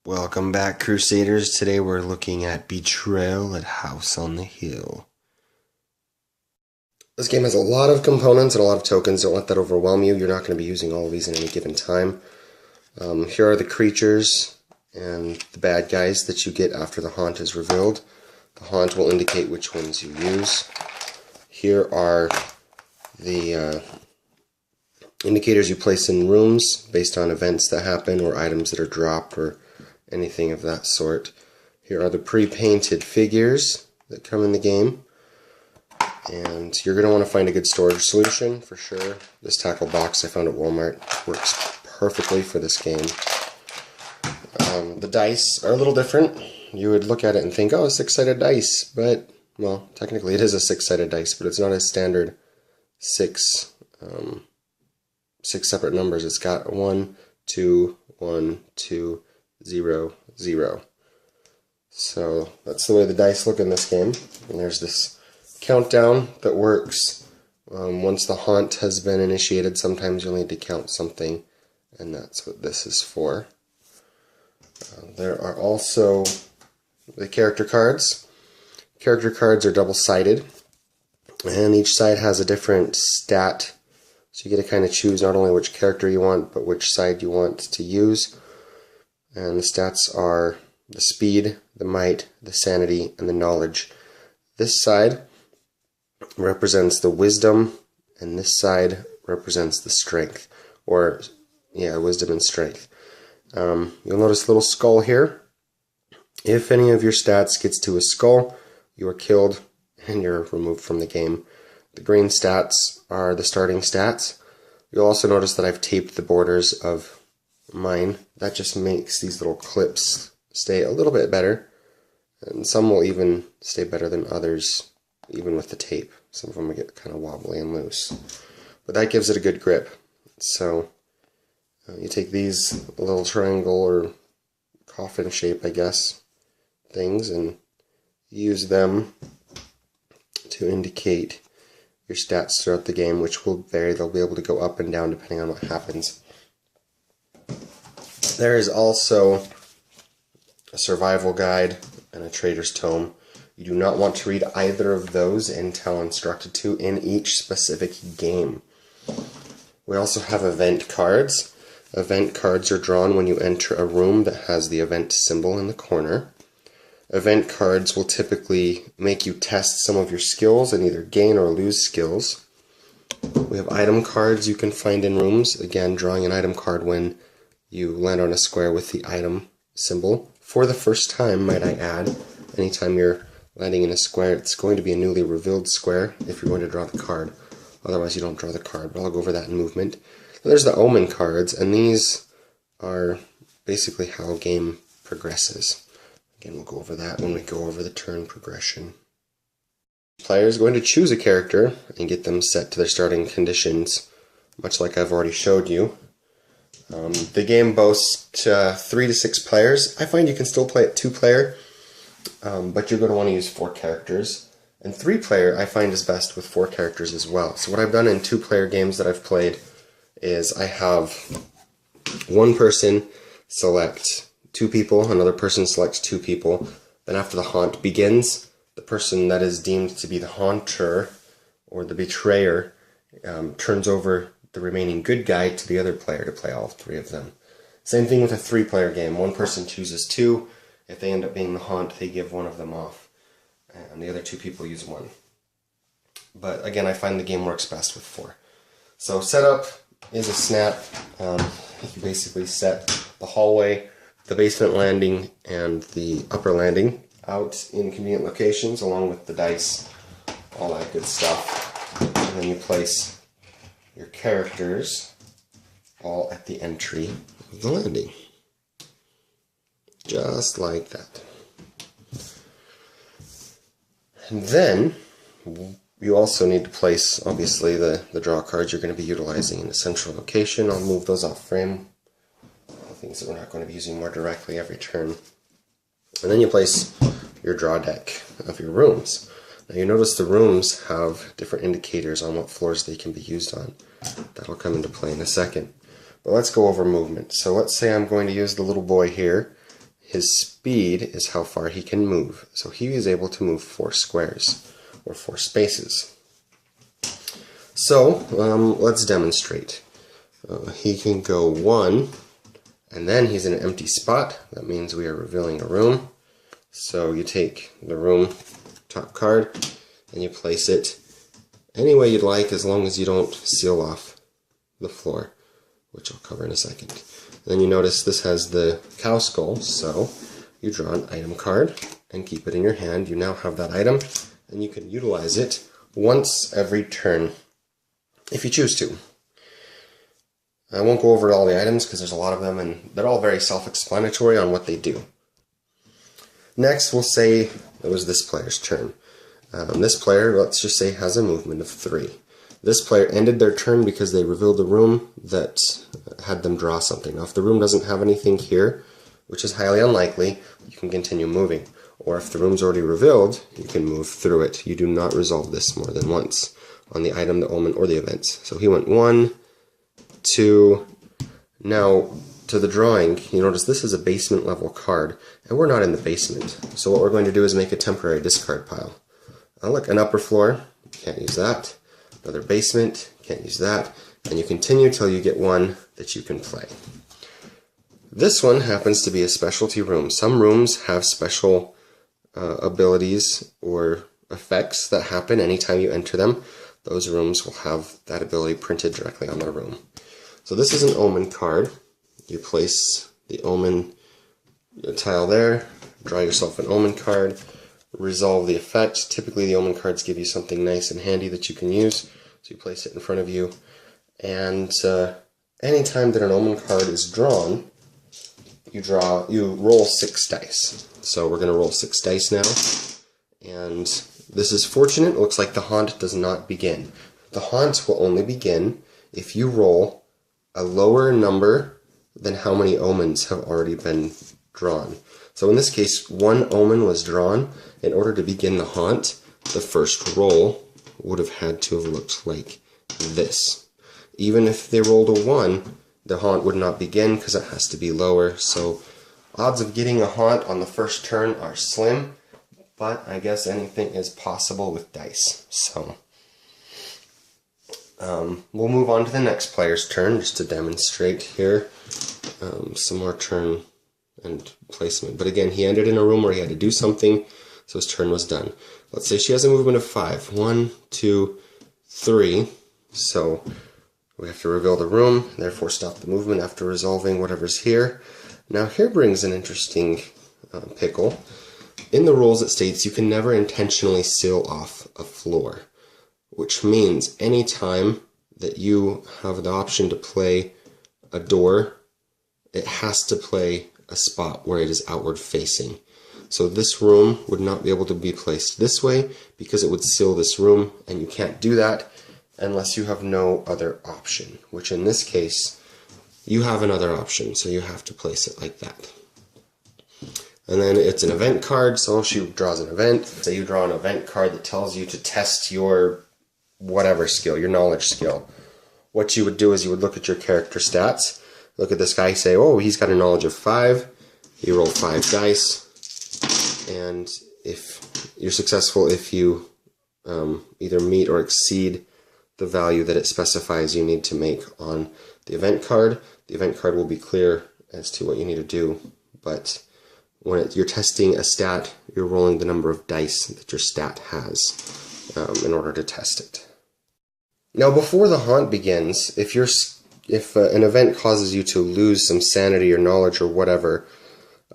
Welcome back, Crusaders. Today we're looking at Betrayal at House on the Hill. This game has a lot of components and a lot of tokens. Don't let that overwhelm you. You're not going to be using all of these at any given time. Here are the creatures and the bad guys that you get after the haunt is revealed. The haunt will indicate which ones you use. Here are the indicators you place in rooms based on events that happen or items that are dropped or anything of that sort. Here are the pre-painted figures that come in the game. And you're going to want to find a good storage solution for sure. This tackle box I found at Walmart works perfectly for this game. The dice are a little different. You would look at it and think, oh, a six-sided dice. But, well, technically it is a six-sided dice, but it's not a standard six separate numbers. It's got 1, 2, 1, 2, 0, 0. So that's the way the dice look in this game. And there's this countdown that works. Once the haunt has been initiated, sometimes you'll need to count something, and that's what this is for. There are also the character cards. Character cards are double-sided, and each side has a different stat. So you get to kind of choose not only which character you want, but which side you want to use. And the stats are the speed, the might, the sanity, and the knowledge. This side represents the wisdom, and this side represents the strength. Or, yeah, wisdom and strength. You'll notice a little skull here. If any of your stats gets to a skull, you are killed and you're removed from the game. The green stats are the starting stats. You'll also notice that I've taped the borders of mine. That just makes these little clips stay a little bit better. And some will even stay better than others, even with the tape. Some of them get kind of wobbly and loose. But that gives it a good grip. So you take these little triangle or coffin shape, I guess, things, and use them to indicate your stats throughout the game, which will vary. They'll be able to go up and down depending on what happens. There is also a survival guide and a trader's tome. You do not want to read either of those until instructed to in each specific game. We also have event cards. Event cards are drawn when you enter a room that has the event symbol in the corner. Event cards will typically make you test some of your skills and either gain or lose skills. We have item cards you can find in rooms. Again, drawing an item card when you land on a square with the item symbol. For the first time, might I add, anytime you're landing in a square, it's going to be a newly revealed square if you're going to draw the card. Otherwise, you don't draw the card, but I'll go over that in movement. There's the omen cards, and these are basically how a game progresses. Again, we'll go over that when we go over the turn progression. The player is going to choose a character and get them set to their starting conditions, much like I've already showed you. The game boasts 3 to 6 players. I find you can still play it 2-player, but you're going to want to use 4 characters. And 3-player I find is best with 4 characters as well. So what I've done in 2-player games that I've played is I have one person select 2 people, another person selects 2 people. Then after the haunt begins, the person that is deemed to be the haunter or the betrayer turns over the remaining good guy to the other player to play all 3 of them. Same thing with a 3-player game. One person chooses 2. If they end up being the haunt, they give one of them off. And the other 2 people use 1. But again, I find the game works best with 4. So setup is a snap. You basically set the hallway, the basement landing, and the upper landing out in convenient locations along with the dice, all that good stuff. And then you place your characters all at the entry of the landing. Just like that. And then you also need to place, obviously, the draw cards you're going to be utilizing in a central location. I'll move those off frame. Things that we're not going to be using more directly every turn. And then you place your draw deck of your rooms. Now you notice the rooms have different indicators on what floors they can be used on. That'll come into play in a second. But let's go over movement. So let's say I'm going to use the little boy here, his speed is how far he can move. So he is able to move 4 squares, or 4 spaces. So let's demonstrate. He can go 1, and then he's in an empty spot. That means we are revealing a room. So you take the room top card and you place it any way you'd like, as long as you don't seal off the floor, which I'll cover in a second. And then you notice this has the cow skull, so you draw an item card and keep it in your hand. You now have that item, and you can utilize it once every turn if you choose to. I won't go over all the items because there's a lot of them, and they're all very self-explanatory on what they do. Next, we'll say it was this player's turn. This player, let's just say, has a movement of 3. This player ended their turn because they revealed a room that had them draw something. Now, if the room doesn't have anything here, which is highly unlikely, you can continue moving. Or if the room's already revealed, you can move through it. You do not resolve this more than once on the item, the omen, or the events. So he went 1, 2. Now, to the drawing, you notice this is a basement level card, and we're not in the basement. So what we're going to do is make a temporary discard pile. Look, an upper floor, can't use that. Another basement, can't use that. And you continue till you get one that you can play. This one happens to be a specialty room. Some rooms have special abilities or effects that happen anytime you enter them. Those rooms will have that ability printed directly on their room. So this is an omen card. You place the omen tile there, draw yourself an omen card, resolve the effect. Typically the omen cards give you something nice and handy that you can use, so you place it in front of you. And anytime that an omen card is drawn, you roll 6 dice. So we're going to roll 6 dice now, and this is fortunate. It looks like the haunt does not begin. The haunt will only begin if you roll a lower number than how many omens have already been drawn. So in this case, 1 omen was drawn. In order to begin the haunt, the first roll would have had to have looked like this. Even if they rolled a 1, the haunt would not begin because it has to be lower. So odds of getting a haunt on the first turn are slim, but I guess anything is possible with dice. So we'll move on to the next player's turn just to demonstrate here some more turn and placement. But again, he ended in a room where he had to do something, so his turn was done. Let's say she has a movement of 5. 1, 2, 3. So we have to reveal the room, therefore stop the movement after resolving whatever's here. Now here brings an interesting pickle. In the rules it states you can never intentionally seal off a floor, which means any time that you have the option to play a door, it has to play a spot where it is outward facing. So this room would not be able to be placed this way because it would seal this room, and you can't do that unless you have no other option, which in this case you have another option, so you have to place it like that. And then it's an event card, so she draws an event. Say you draw an event card that tells you to test your whatever skill, your knowledge skill. What you would do is you would look at your character stats, look at this guy, say, oh, he's got a knowledge of 5. You roll 5 dice, and if you're successful, if you either meet or exceed the value that it specifies you need to make on the event card will be clear as to what you need to do. But when you're testing a stat, you're rolling the number of dice that your stat has in order to test it. Now, before the haunt begins, if an event causes you to lose some sanity or knowledge or whatever,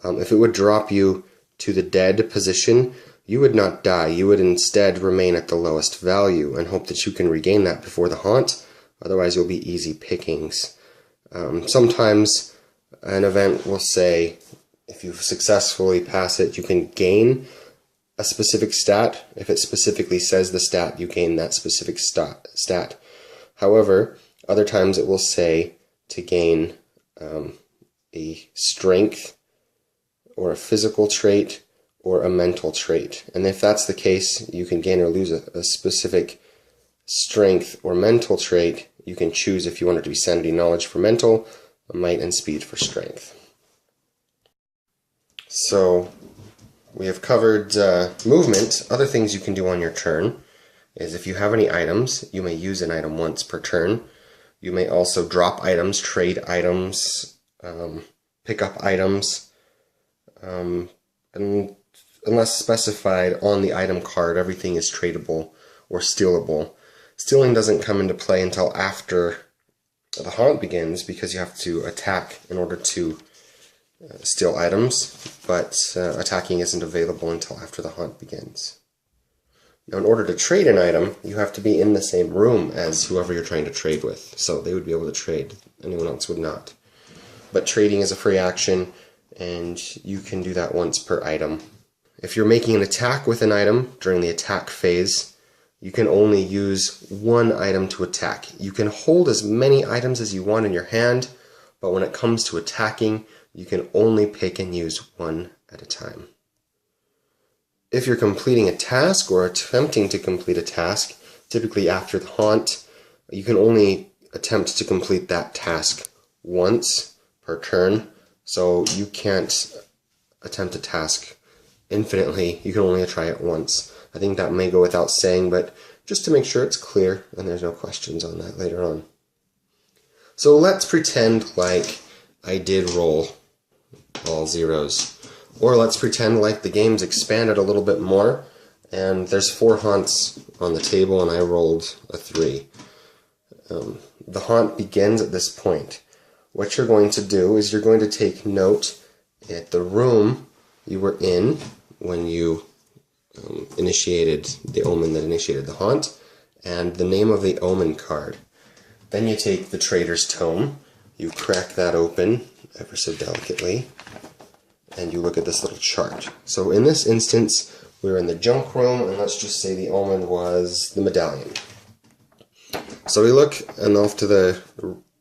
if it would drop you to the dead position, you would not die. You would instead remain at the lowest value and hope that you can regain that before the haunt. Otherwise, you'll be easy pickings. Sometimes an event will say, if you successfully pass it, you can gain a specific stat. If it specifically says the stat, you gain that specific stat. However, other times it will say to gain a strength or a physical trait or a mental trait. And if that's the case, you can gain or lose a specific strength or mental trait. You can choose if you want it to be sanity knowledge for mental, might and speed for strength. So we have covered movement. Other things you can do on your turn is if you have any items, you may use an item once per turn. You may also drop items, trade items, pick up items, and unless specified on the item card, everything is tradable or stealable. Stealing doesn't come into play until after the haunt begins because you have to attack in order to steal items, but attacking isn't available until after the haunt begins. Now, in order to trade an item, you have to be in the same room as whoever you're trying to trade with, so they would be able to trade. Anyone else would not. But trading is a free action, and you can do that once per item. If you're making an attack with an item during the attack phase, you can only use one item to attack. You can hold as many items as you want in your hand, but when it comes to attacking, you can only pick and use one at a time. If you're completing a task or attempting to complete a task, typically after the haunt, you can only attempt to complete that task once per turn, so you can't attempt a task infinitely. You can only try it once. I think that may go without saying, but just to make sure it's clear and there's no questions on that later on. So let's pretend like I did roll all zeros. Or let's pretend like the game's expanded a little bit more and there's 4 haunts on the table and I rolled a 3. The haunt begins at this point. What you're going to do is you're going to take note at the room you were in when you initiated the omen that initiated the haunt and the name of the omen card. Then you take the Traitor's Tome, you crack that open ever so delicately, and you look at this little chart. So in this instance, we're in the junk room, and let's just say the omen was the medallion. So we look, and off to the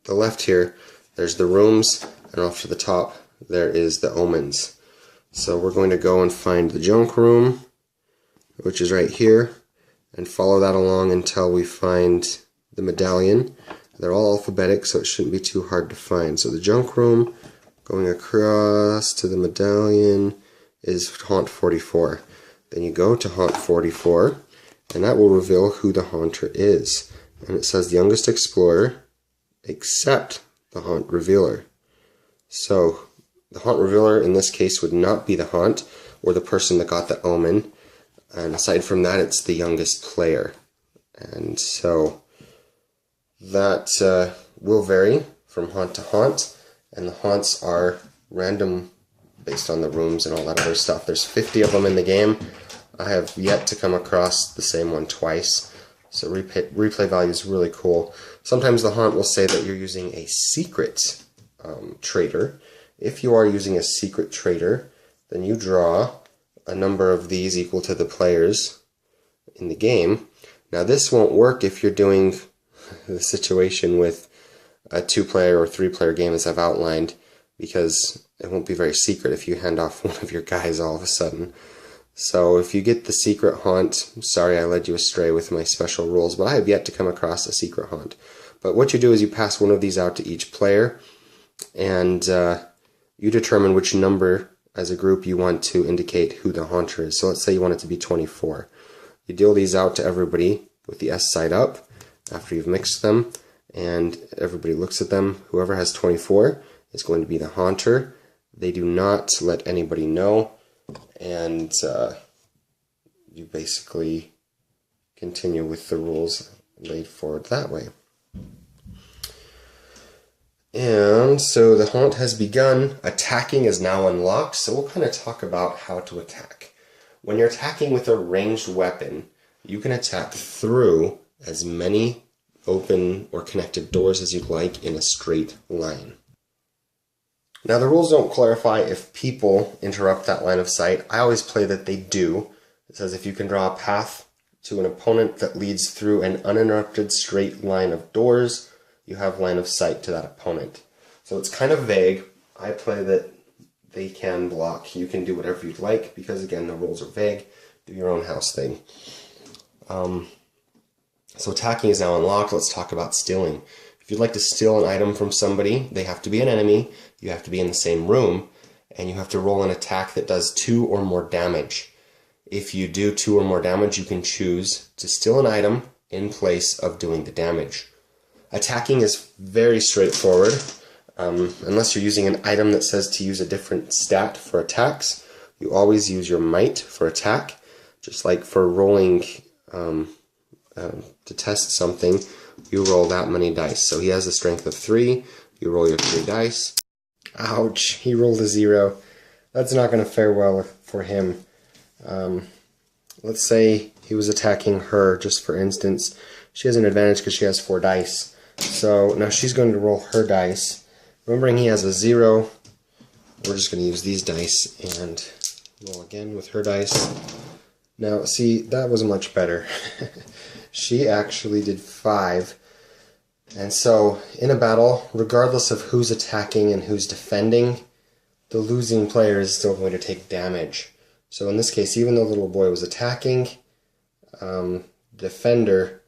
left here, there's the rooms, and off to the top, there is the omens. So we're going to go and find the junk room, which is right here, and follow that along until we find the medallion. They're all alphabetic, so it shouldn't be too hard to find. So the junk room, going across to the medallion, is haunt 44. Then you go to haunt 44, and that will reveal who the haunter is. And it says the youngest explorer, except the haunt revealer. So the haunt revealer in this case would not be the haunt, or the person that got the omen. And aside from that, it's the youngest player. And so that will vary from haunt to haunt. And the haunts are random based on the rooms and all that other stuff. There's 50 of them in the game. I have yet to come across the same one twice. So replay value is really cool. Sometimes the haunt will say that you're using a secret traitor. If you are using a secret traitor, then you draw a number of these equal to the players in the game. Now this won't work if you're doing the situation with a 2-player or 3-player game as I've outlined, because it won't be very secret if you hand off one of your guys all of a sudden. So if you get the secret haunt, sorry I led you astray with my special rules, but I have yet to come across a secret haunt. But what you do is you pass one of these out to each player, and you determine which number as a group you want to indicate who the haunter is. So let's say you want it to be 24. You deal these out to everybody with the S side up after you've mixed them, and everybody looks at them. Whoever has 24 is going to be the haunter. They do not let anybody know, and you basically continue with the rules laid forward that way. And so the haunt has begun. Attacking is now unlocked, so we'll kind of talk about how to attack. When you're attacking with a ranged weapon, you can attack through as many open or connected doors as you'd like in a straight line. Now the rules don't clarify if people interrupt that line of sight. I always play that they do. It says if you can draw a path to an opponent that leads through an uninterrupted straight line of doors, you have line of sight to that opponent. So it's kind of vague. I play that they can block. You can do whatever you'd like because, again, the rules are vague. Do your own house thing. So attacking is now unlocked. Let's talk about stealing. If you'd like to steal an item from somebody, they have to be an enemy, you have to be in the same room, and you have to roll an attack that does 2 or more damage. If you do 2 or more damage, you can choose to steal an item in place of doing the damage. Attacking is very straightforward. Unless you're using an item that says to use a different stat for attacks, you always use your might for attack. Just like for rolling to test something, you roll that many dice. So he has a strength of 3, you roll your 3 dice. Ouch, he rolled a 0. That's not going to fare well for him. Let's say he was attacking her, just for instance. She has an advantage because she has 4 dice. So now she's going to roll her dice. Remembering he has a 0, we're just going to use these dice and roll again with her dice. Now, see, that was much better. She actually did 5. And so, in a battle, regardless of who's attacking and who's defending, the losing player is still going to take damage. So in this case, even though the little boy was attacking, the defender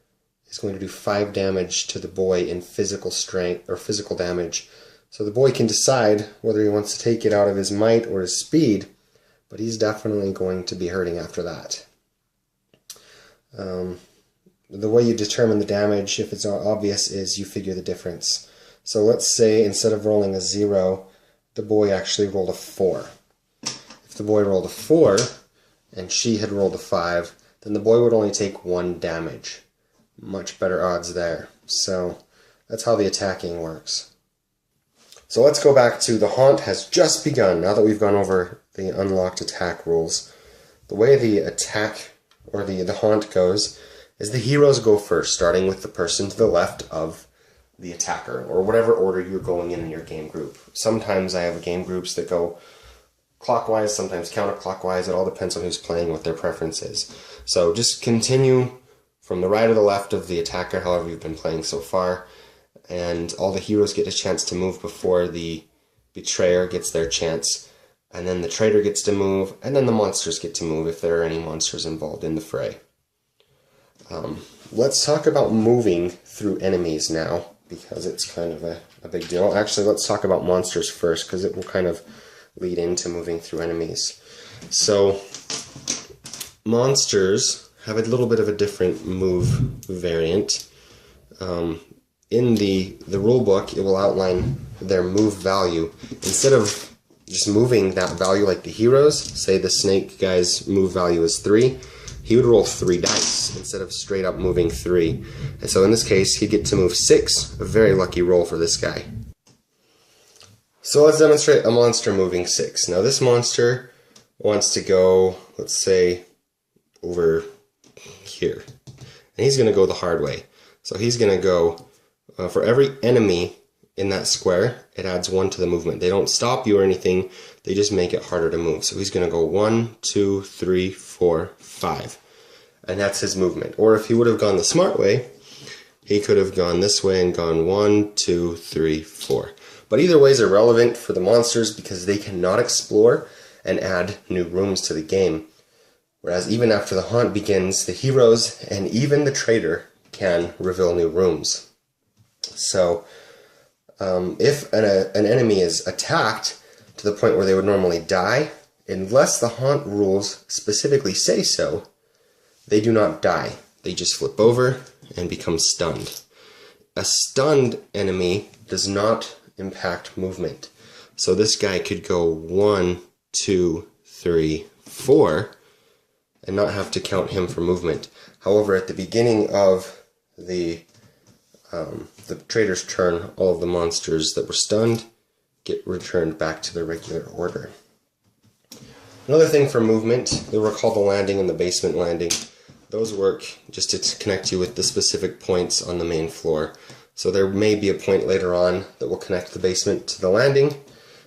is going to do 5 damage to the boy in physical strength or physical damage. So the boy can decide whether he wants to take it out of his might or his speed, but he's definitely going to be hurting after that. The way you determine the damage, if it's not obvious, is you figure the difference. So let's say instead of rolling a 0, the boy actually rolled a 4. If the boy rolled a 4 and she had rolled a 5, then the boy would only take 1 damage. Much better odds there. So that's how the attacking works. So let's go back to the haunt has just begun. Now that we've gone over the unlocked attack rules, the way the attack or the haunt goes is the heroes go first, starting with the person to the left of the attacker, or whatever order you're going in your game group. Sometimes I have game groups that go clockwise, sometimes counterclockwise. It all depends on who's playing, what their preference is. So just continue from the right or the left of the attacker, however you've been playing so far, and all the heroes get a chance to move before the betrayer gets their chance, and then the traitor gets to move, and then the monsters get to move if there are any monsters involved in the fray. Let's talk about moving through enemies now, because it's kind of a big deal. Actually, let's talk about monsters first, because it will kind of lead into moving through enemies. So, monsters have a little bit of a different move variant. In the rule book, it will outline their move value. Instead of just moving that value like the heroes, say the snake guy's move value is 3, he would roll 3 dice instead of straight up moving 3. And so in this case, he'd get to move 6, a very lucky roll for this guy. So let's demonstrate a monster moving 6. Now this monster wants to go, let's say, over here. And he's going to go the hard way. So he's going to go, for every enemy in that square, it adds 1 to the movement. They don't stop you or anything, they just make it harder to move. So he's going to go 1, 2, 3, 4, 5. And that's his movement. Or if he would have gone the smart way, he could have gone this way and gone 1, 2, 3, 4. But either way is irrelevant for the monsters because they cannot explore and add new rooms to the game. Whereas even after the haunt begins, the heroes and even the traitor can reveal new rooms. So if an enemy is attacked to the point where they would normally die, unless the haunt rules specifically say so, they do not die. They just flip over and become stunned. A stunned enemy does not impact movement. So this guy could go 1, 2, 3, 4 and not have to count him for movement. However, at the beginning of the traitor's turn, all of the monsters that were stunned get returned back to their regular order. Another thing for movement, you'll recall the landing and the basement landing. Those work just to connect you with the specific points on the main floor. So there may be a point later on that will connect the basement to the landing.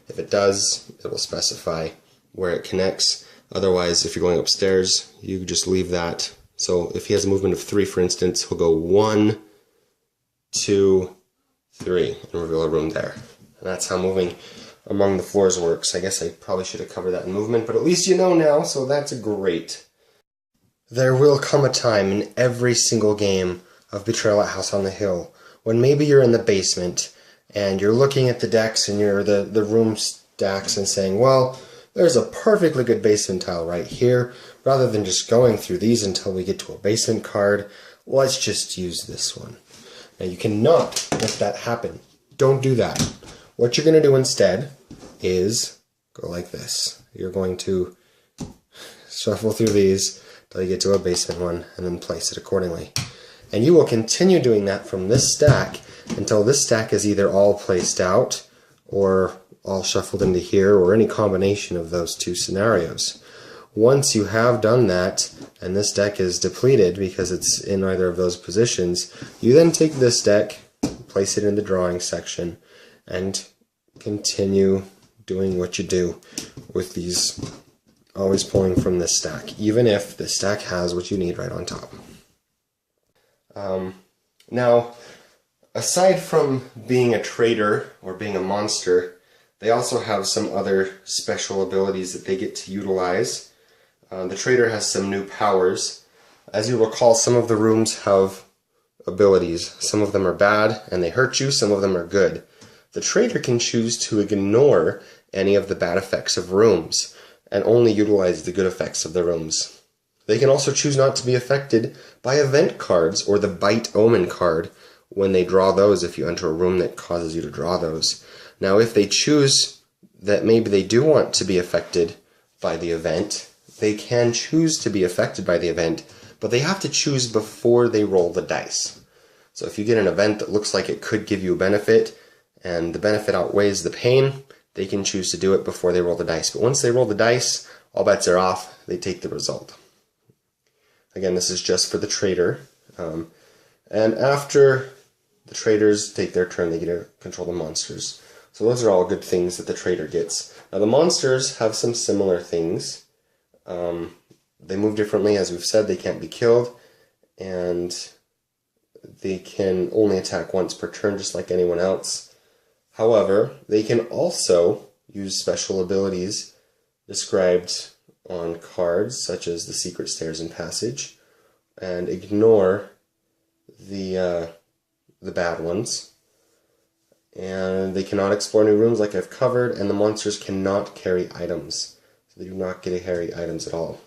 If it does, it will specify where it connects. Otherwise, if you're going upstairs, you just leave that. So if he has a movement of 3, for instance, he'll go 1, 2, 3, and reveal a room there. And that's how moving among the floors works. I guess I probably should have covered that in movement, but at least you know now, so that's great. There will come a time in every single game of Betrayal at House on the Hill when maybe you're in the basement and you're looking at the decks and the rooms stacks and saying, well, there's a perfectly good basement tile right here. Rather than just going through these until we get to a basement card, let's just use this one. Now you cannot let that happen. Don't do that. What you're going to do instead is go like this. You're going to shuffle through these until you get to a basement one and then place it accordingly. And you will continue doing that from this stack until this stack is either all placed out or all shuffled into here, or any combination of those two scenarios. Once you have done that and this deck is depleted because it's in either of those positions, you then take this deck, place it in the drawing section, and continue doing what you do with these, always pulling from this stack, even if this stack has what you need right on top. Now, aside from being a traitor or being a monster, they also have some other special abilities that they get to utilize. The traitor has some new powers. As you recall, some of the rooms have abilities. Some of them are bad and they hurt you, some of them are good. The traitor can choose to ignore any of the bad effects of rooms and only utilize the good effects of the rooms. They can also choose not to be affected by event cards or the Bite Omen card when they draw those, if you enter a room that causes you to draw those. Now if they choose that maybe they do want to be affected by the event, they can choose to be affected by the event, but they have to choose before they roll the dice. So if you get an event that looks like it could give you a benefit, and the benefit outweighs the pain, they can choose to do it before they roll the dice. But once they roll the dice, all bets are off, they take the result. Again, this is just for the traitor. And after the traitors take their turn, they get to control the monsters. So those are all good things that the traitor gets. Now the monsters have some similar things. They move differently, as we've said, they can't be killed, and they can only attack once per turn, just like anyone else. However, they can also use special abilities described on cards, such as the Secret Stairs and Passage, and ignore the bad ones. And they cannot explore new rooms like I've covered, and the monsters cannot carry items. So they do not get to carry items at all.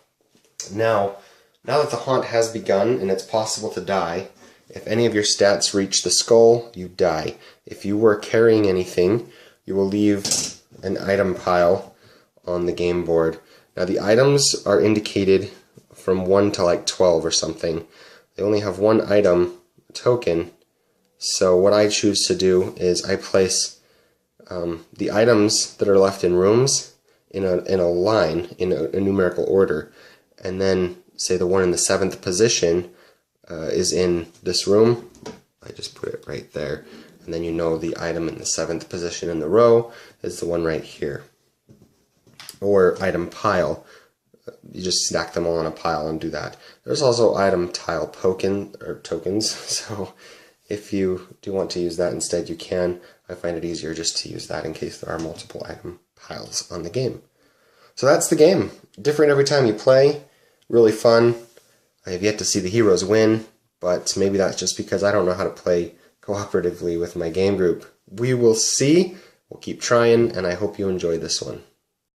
Now that the haunt has begun and it's possible to die, if any of your stats reach the skull, you die. If you were carrying anything, you will leave an item pile on the game board. Now the items are indicated from 1 to like 12 or something. They only have one item token, so what I choose to do is I place the items that are left in rooms in a line, in a numerical order, and then say the one in the 7th position is in this room. I just put it right there, and then you know the item in the 7th position in the row is the one right here. Or item pile. You just stack them all in a pile and do that. There's also item tile tokens, so if you do want to use that instead, you can. I find it easier just to use that in case there are multiple item piles on the game. So that's the game. Different every time you play. Really fun. I have yet to see the heroes win, but maybe that's just because I don't know how to play cooperatively with my game group. We will see. We'll keep trying, and I hope you enjoyed this one.